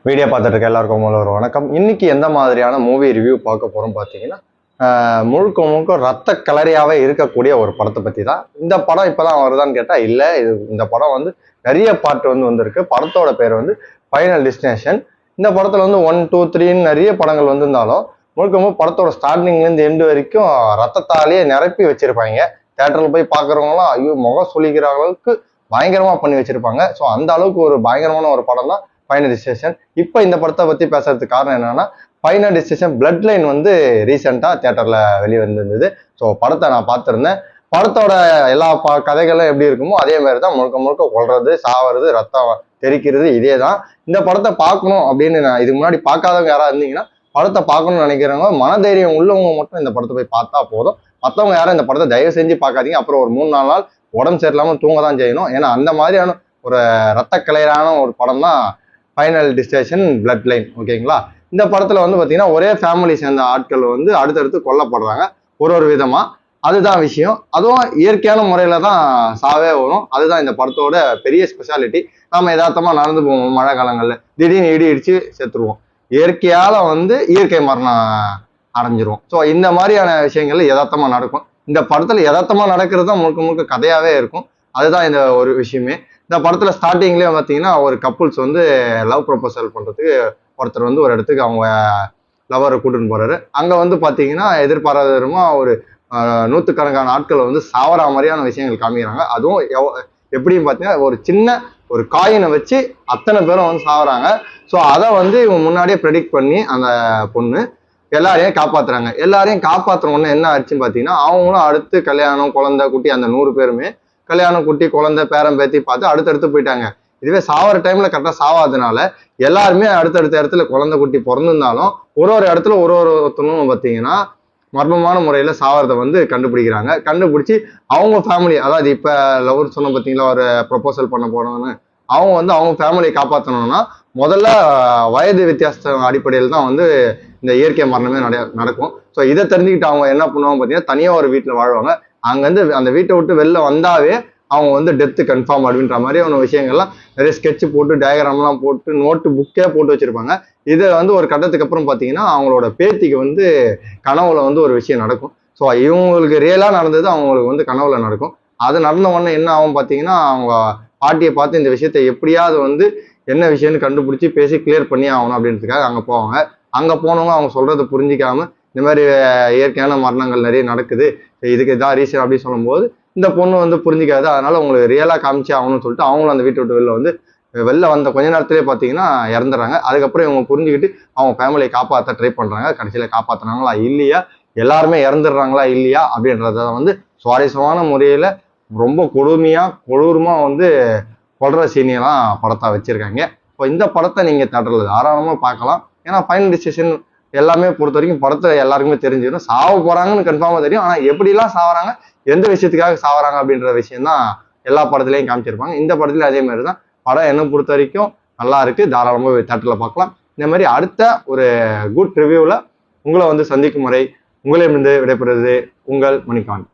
Video பார்த்துட்டு இருக்க எல்லாருக்கும் ஒரு வணக்கம். இன்னைக்கு எந்த மாதிரியான மூவி ரிவ்யூ பார்க்க போறோம் பார்த்தீங்கன்னா, முழுக்க முழுக்க ரத்த கலரியாவே இருக்கக்கூடிய ஒரு படத்தை பத்தி தான். இந்த படம் இப்பதான் வருதான்னு கேட்டா இல்ல. இந்த படம் வந்து நிறைய பார்ட் வந்திருக்கு. படத்தோட பேர் வந்து ஃபைனல் டெஸ்டினேஷன். இந்த படத்துல வந்து 1, 2, 3ன்னு நிறைய படங்கள் வந்திருந்தாலும் முழுக்க முழுக்க படத்தோட ஸ்டார்டிங்ல இருந்து எண்டு வரைக்கும் ரத்தத்தாலேயே நிரப்பி வச்சிருப்பாங்க. தியேட்டர்ல போய் பாக்குறவங்களாம் ஐயோ முகம் சொல்லிக்கிற அளவுக்கு பயங்கரமா பண்ணி வச்சிருப்பாங்க. ஸோ அந்த அளவுக்கு ஒரு பயங்கரமான ஒரு படம் தான் ஃபைனல் டெஸ்டினேஷன். இப்போ இந்த படத்தை பத்தி பேசுறதுக்கு காரணம் என்னன்னா, ஃபைனல் டெஸ்டினேஷன் பிளட் லைன் வந்து ரீசெண்டா தியேட்டர்ல வெளிவந்திருந்தது. ஸோ படத்தை நான் பார்த்திருந்தேன். படத்தோட எல்லா கதைகளும் எப்படி இருக்குமோ அதே மாதிரி தான் முழுக்க முழுக்க கொல்றது, சாவறது, ரத்தம் தெரிக்கிறது இதே தான். இந்த படத்தை பார்க்கணும் அப்படின்னு நான் இதுக்கு முன்னாடி பார்க்காதவங்க யாராவது இருந்தீங்கன்னா படத்தை பார்க்கணும்னு நினைக்கிறவங்க மனதைரியம் உள்ளவங்க மட்டும் இந்த படத்தை போய் பார்த்தா போதும். மற்றவங்க யாரும் இந்த படத்தை தயவு செஞ்சு பார்க்காதீங்க. அப்புறம் ஒரு 3-4 நாள் உடம்பு சரியில்லாம தூங்க தான் செய்யணும். ஏன்னா அந்த மாதிரியான ஒரு ரத்த கலையரான ஒரு படம் தான் ஃபைனல் டெஸ்டினேஷன் பிளட் லைன். ஓகேங்களா? இந்த படத்துல வந்து பாத்தீங்கன்னா ஒரே ஃபேமிலி சேர்ந்த ஆட்கள் வந்து அடுத்தடுத்து கொல்லப்படுறாங்க ஒரு விதமா. அதுதான் விஷயம். அதுவும் இயற்கையான முறையில தான் சாவே வரும். அதுதான் இந்த படத்தோட பெரிய ஸ்பெஷாலிட்டி. நாம யதார்த்தமா நடந்து போவோம் மழை காலங்கள்ல, திடீர்னு இடி இடிச்சு செத்துருவோம். இயற்கையால வந்து இயற்கை மரணம் அடைஞ்சிரும். ஸோ இந்த மாதிரியான விஷயங்கள் யதார்த்தமா நடக்கும். இந்த படத்துல யதார்த்தமா நடக்கிறது தான் முழுக்க முழுக்க கதையாவே இருக்கும். அதுதான் இந்த ஒரு விஷயமே. இந்த படத்துல ஸ்டார்டிங்லயே பாத்தீங்கன்னா ஒரு கப்புள்ஸ் வந்து லவ் ப்ரொபோசல் பண்றதுக்கு ஒருத்தர் வந்து ஒரு இடத்துக்கு அவங்க லவரை கூட்டின்னு போறாரு. அங்க வந்து பாத்தீங்கன்னா எதிர்பாராத விதமா ஒரு நூற்றுக்கணக்கான ஆட்களை வந்து சாவர மாதிரியான விஷயங்கள் காமிக்கிறாங்க. அதுவும் எப்படின்னு பாத்தீங்கன்னா ஒரு சின்ன ஒரு காயினை வச்சு அத்தனை பேரும் வந்து சாவறாங்க. ஸோ அதை வந்து இவங்க முன்னாடியே ப்ரெடிக்ட் பண்ணி அந்த பொண்ணு எல்லாரையும் காப்பாத்துறாங்க. எல்லாரையும் காப்பாத்துற உடனே என்ன ஆச்சுன்னு பாத்தீங்கன்னா அவங்களும் அடுத்து கல்யாணம், குழந்தை, குட்டி அந்த 100 பேருமே கல்யாணம், குட்டி, குழந்தை, பேரன், பேத்தி பார்த்து அடுத்தடுத்து போயிட்டாங்க. இதுவே சாவர டைம்ல கரெக்டா சாவாதனால எல்லாருமே அடுத்தடுத்த இடத்துல குழந்தை, குட்டி பிறந்திருந்தாலும் ஒரு இடத்துல ஒருத்தனும் பார்த்தீங்கன்னா மர்மமான முறையில சாவறதை வந்து கண்டுபிடிக்கிறாங்க. கண்டுபிடிச்சி அவங்க ஃபேமிலி, அதாவது இப்ப லவர் சொன்ன பார்த்தீங்களா ஒரு ப்ரொபோசல் பண்ண போறோம்னு, அவங்க வந்து அவங்க ஃபேமிலியை காப்பாற்றணும்னா முதல்ல வயது வித்தியாச அடிப்படையில் தான் வந்து இந்த இயற்கை மரணமே நடக்கும். ஸோ இதை தெரிஞ்சுக்கிட்டு அவங்க என்ன பண்ணுவாங்க பார்த்தீங்கன்னா தனியாக ஒரு வீட்டில் வாழ்வாங்க. அங்கேருந்து அந்த வீட்டை விட்டு வெளில வந்தாவே அவங்க வந்து டெத்து கன்ஃபார்ம் அப்படின்ற மாதிரியான விஷயங்கள்லாம் நிறைய ஸ்கெட்ச் போட்டு டயக்ராம்லாம் போட்டு நோட்டு புக்கே போட்டு வச்சிருப்பாங்க. இதை வந்து ஒரு கட்டத்துக்கு அப்புறம் பார்த்தீங்கன்னா அவங்களோட பேத்திக்கு வந்து கனவுல வந்து ஒரு விஷயம் நடக்கும். ஸோ இவங்களுக்கு ரியலாக நடந்தது அவங்களுக்கு வந்து கனவுல நடக்கும். அது நடந்த உடனே என்ன ஆகும் பார்த்தீங்கன்னா அவங்க பாட்டியை பார்த்து இந்த விஷயத்த எப்படியாவது வந்து என்ன விஷயம்னு கண்டுபிடிச்சி பேசி கிளியர் பண்ணி ஆகணும் அப்படின்றதுக்காக அங்கே போவாங்க. அங்கே போனவங்க அவங்க சொல்றதை புரிஞ்சிக்காம இந்த மாதிரி இயற்கையான மரணங்கள் நிறைய நடக்குது, இதுக்கு இதான் ரீசன் அப்படின்னு சொல்லும்போது இந்த பொண்ணு வந்து புரிஞ்சிக்காது. அதனால உங்களுக்கு ரியலா காமிச்சு ஆகணும்னு சொல்லிட்டு அவங்களும் அந்த வீட்டை விட்டு வெளில வந்த கொஞ்ச நேரத்திலே பார்த்தீங்கன்னா இறந்துடுறாங்க. அதுக்கப்புறம் இவங்க புரிஞ்சுக்கிட்டு அவங்க ஃபேமிலியை காப்பாற்ற ட்ரை பண்றாங்க. கடைசியில காப்பாற்றினாங்களா இல்லையா, எல்லாருமே இறந்துடுறாங்களா இல்லையா அப்படின்றத வந்து சுவாரஸ்யமான முறையில ரொம்ப கொடூரமா வந்து கொல்ற சீனியெல்லாம் படத்தா வச்சிருக்காங்க. இப்போ இந்த படத்தை நீங்க தேட்டர்ல தாராளமா பார்க்கலாம். ஏன்னா ஃபைனல் டெஸ்டினேஷன் எல்லாமே பொறுத்த வரைக்கும் படத்தை எல்லாருக்குமே தெரிஞ்சிடும். சாவ போறாங்கன்னு கன்ஃபார்மா தெரியும். ஆனா எப்படிலாம் சாவறாங்க, எந்த விஷயத்துக்காக சாவறாங்க அப்படின்ற விஷயம் தான் எல்லா படத்துலையும் காமிச்சிருப்பாங்க. இந்த படத்துலயும் அதே மாதிரி தான். படம் என்ன பொறுத்த வரைக்கும் நல்லா இருக்கு. தாராளமாக தேட்டர்ல பார்க்கலாம். இந்த மாதிரி அடுத்த ஒரு குட் ரிவ்யூவில் உங்களை வந்து சந்திக்கும் முறை உங்களிடமிருந்து விடைபெறுவது உங்கள் மணிகாந்த்.